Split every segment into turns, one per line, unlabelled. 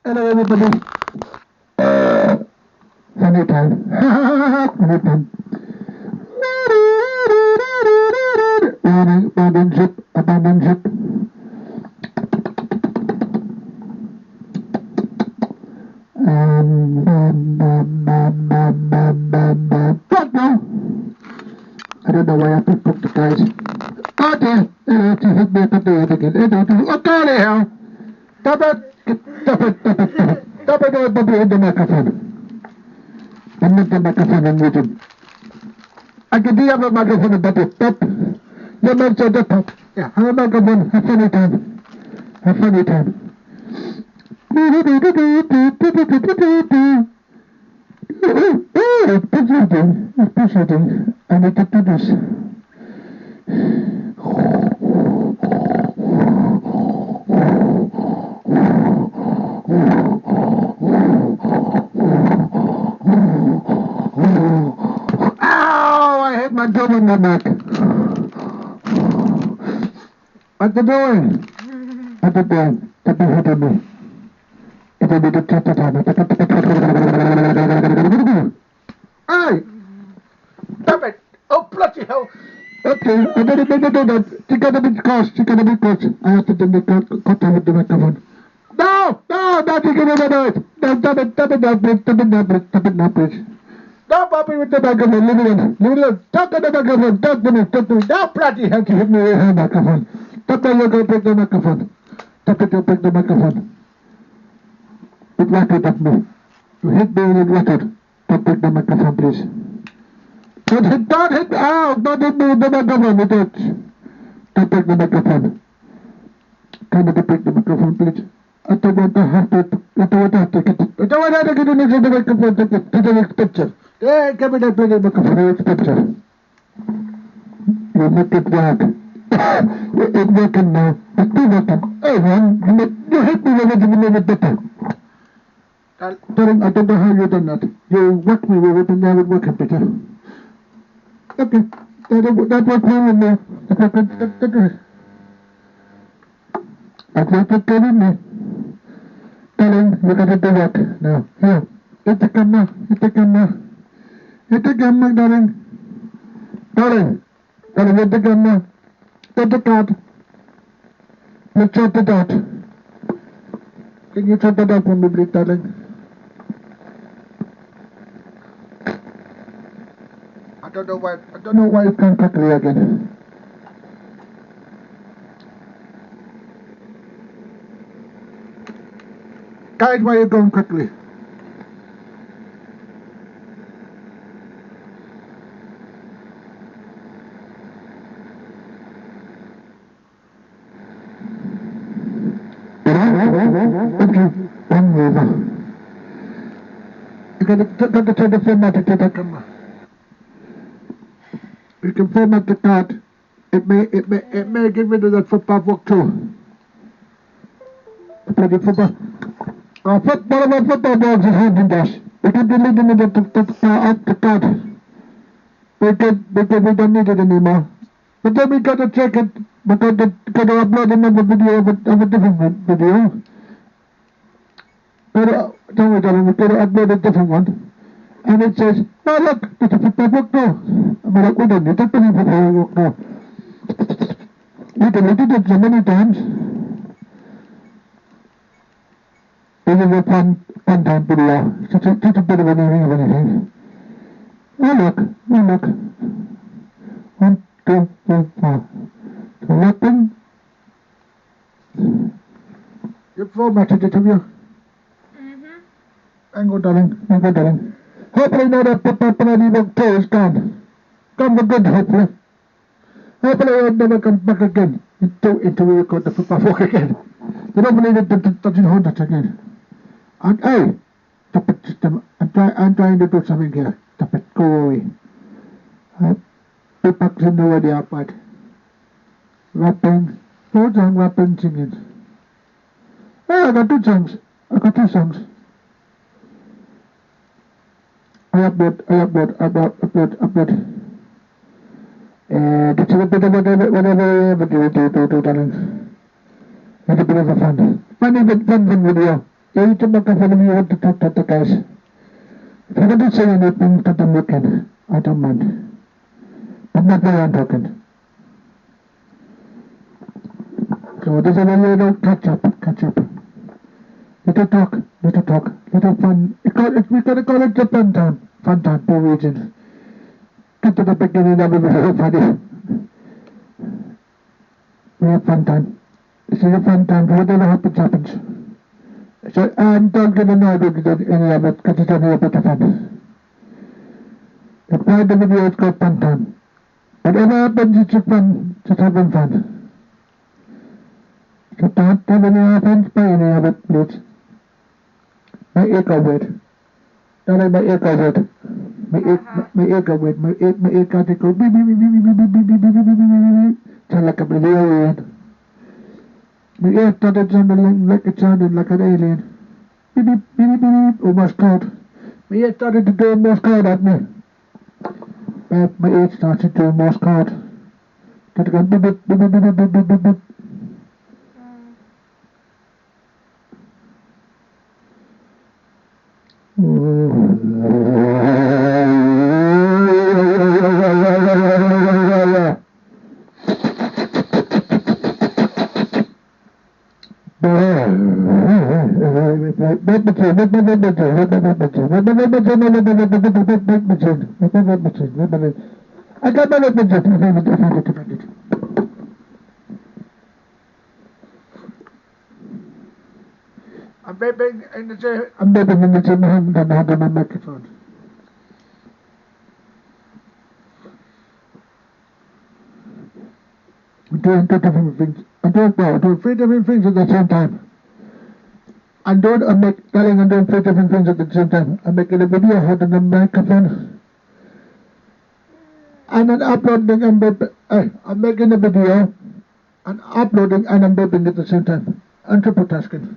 Hello, everybody. Funny time. Funny time. Abandon ship. Abandon ship. What now? I don't know why I picked up the guys. Oh dear. It hit me at the head again. Oh, golly hell. Stop it. Stop it. Stop it. Stop it. Stop it. Stop it. The microphone. I'm not the microphone in muted. I can do have a microphone about it. Stop. You mentioned the top. Yeah, have a microphone. Have funny time. Have funny time. It's pushing. I need to do this. Ow! I hit my drum in the neck. What you doing? What you doing? What you hitting me? It will be the top of time. Hey! Stop it! Oh, bloody hell! Okay, I didn't mean to do that. You gotta be close. You gotta be close. I have to do the contact with the microphone. No! No! Not you can do it! No, stop it! Stop it now, please! Stop it now, please! Stop it now, please! Stop popping with the microphone! Leave it alone! Leave it alone! Talk to the microphone! Talk to me! Talk to me! Now, bloody hell, you hit me with the microphone! Stop now, you're gonna break the microphone! Stop it, you'll break the microphone! It rattled at me. You hit me with it rattled. Don't break the microphone, please. Don't hit me! Ow! Don't hit me with the microphone! Don't break the microphone. Can you break the microphone, please? I don't want to have to. I don't want to have to get it. I don't want to have to get it into the microphone to the next picture. Yeah, give me that bloody microphone to the next picture. You make it work. It's working now. It's still working. Hey, man, you hit me when it's a minute better. Darling, I don't know how you done that. You whacked me with it and now it's working better. Okay, that worked fine with me. That worked good with me. Darling, you gotta do that now. Here, hit the camera, hit the camera. Hit the camera, darling. Darling, hit the camera. Hit the card. Let's sort it out. Can you sort it out for me, please, darling? I don't know why it can't quickly again. Guys, why are you going quickly? Okay, one over. You gotta turn the format to the camera. You can format the card. It may get rid of that football book too. Bloody football. One of my football dogs is holding this. We can delete the card. Because we don't need it anymore. But then we gotta check it because they gotta upload another video of a different video. Don't worry, darling, we gotta upload a different one. And it says, no, look, it's a football book now. I'm like, we don't need that bloody football book now. We deleted it so many times. This is a fun time video. Such a bit of anything of anything. Oh look. 1, 2, 3, 4. So nothing. You formatted it, have you? Hang on, darling. Hopefully now that bloody book 2 is gone. Gone for good, hopefully. Hopefully it'll never come back again. Until we record the football book again. But hopefully it doesn't hold us again. And hey, stop it, system. I'm trying to do something here. Stop it, go away. People can know where they are, but rapping, no song, rapping, singing. Hey, I got 2 songs. I upload. It's a bit of whatever, do, darling. It's a bit of a fun video. You need to make a film, you have to talk to the guys. If you're going to say anything to them looking, I don't mind. I'm not very talking. So there's a little catch up. Little talk, little fun. We gotta call it the fun time, for reasons. Get to the beginning of it, we're funny. We have fun time. This is a fun time, whatever happens. So, and don't get annoyed with any of it, because it's only a bit of fun. The point of the video is called fun time. Whatever happens, it's just having fun. So don't have any offense by any of it, please. My ear go weird. Don't let my ear go weird. My ear go weird. My ear got to go beep beep beep beep beep beep beep beep beep beep beep. Sound like a alien. My ear started sounding like it sounded like an alien. Beep beep beep beep beep. Almost caught. My ear started to do Morse code at me. My ear started to do Morse code. Started going beep beep beep beep beep beep beep beep beep. I got my budget. I'm vaping in the gym. I haven't had my microphone. I'm doing two different things. I'm doing three different things at the same time. I'm doing three different things at the same time. I'm making a video holding a microphone. And then uploading and vaping. I'm making a video and uploading and I'm vaping at the same time. I'm triple tasking.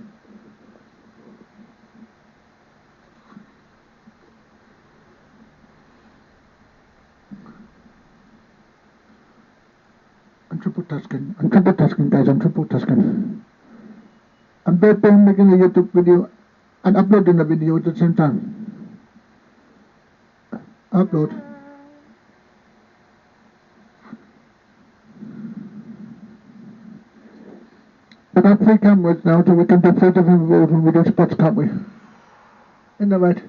I'm triple tasking, guys. I'm triple tasking. I'm vaping, making a YouTube video and uploading the video at the same time. Upload. We got 3 cameras now, so we can do 3 different videos and video spots, can't we? Isn't that right?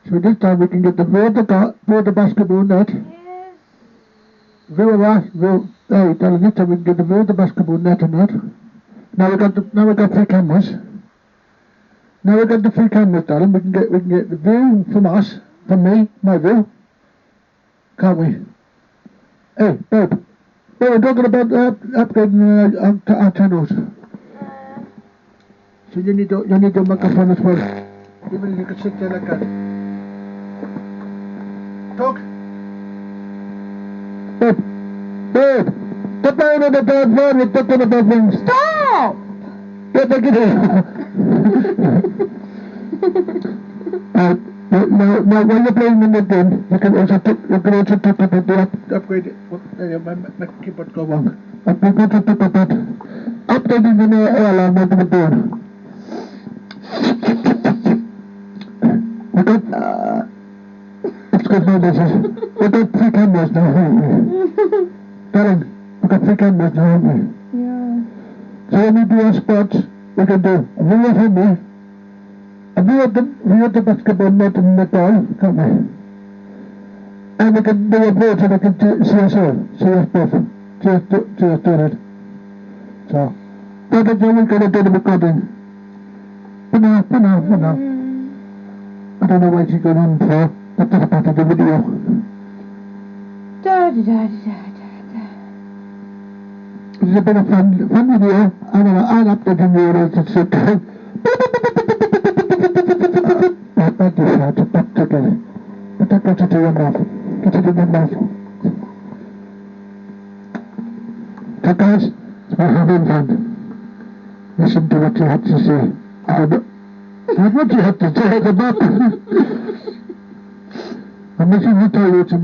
So this time we can get the view of the basketball net.
Yes.
Hey, darling, this time we can get the view of the basketball net and that. Now we got 3 cameras. Now we got the 3 cameras, darling. We can get the view from us, from me, my view. Can't we? Hey, babe. We're talking about upgrading our channels. So you need your microphone as well. Even if you can sit there like that. Talk. Babe. Stop playing on the bad phone. We're talking about things.
Stop!
Get back in here. Now, while you're playing in the game, you can also talk about the upgrade. My keyboard go wrong. I'm going to talk about updating the new airline over the board. We got, it's good now, this is. We got 3 cameras now, haven't we? Darling, we got 3 cameras now, haven't we?
Yeah.
So when we do our spots, we can do a video from me. We have the basketball net and the ball, can't we? And we can do a board so they can see us all, see us both, see us doing it. So, that's what we're going to do the recording. For now. I don't know why she's going on for, but that's part of the video. This is a bit of fun video. I'll update the video at the same time. Back together. Put that closer to your mouth. Get it in your mouth. So guys, we're having fun. Listen to what you have to say. Not what you have to say, the book. I'm listening to you.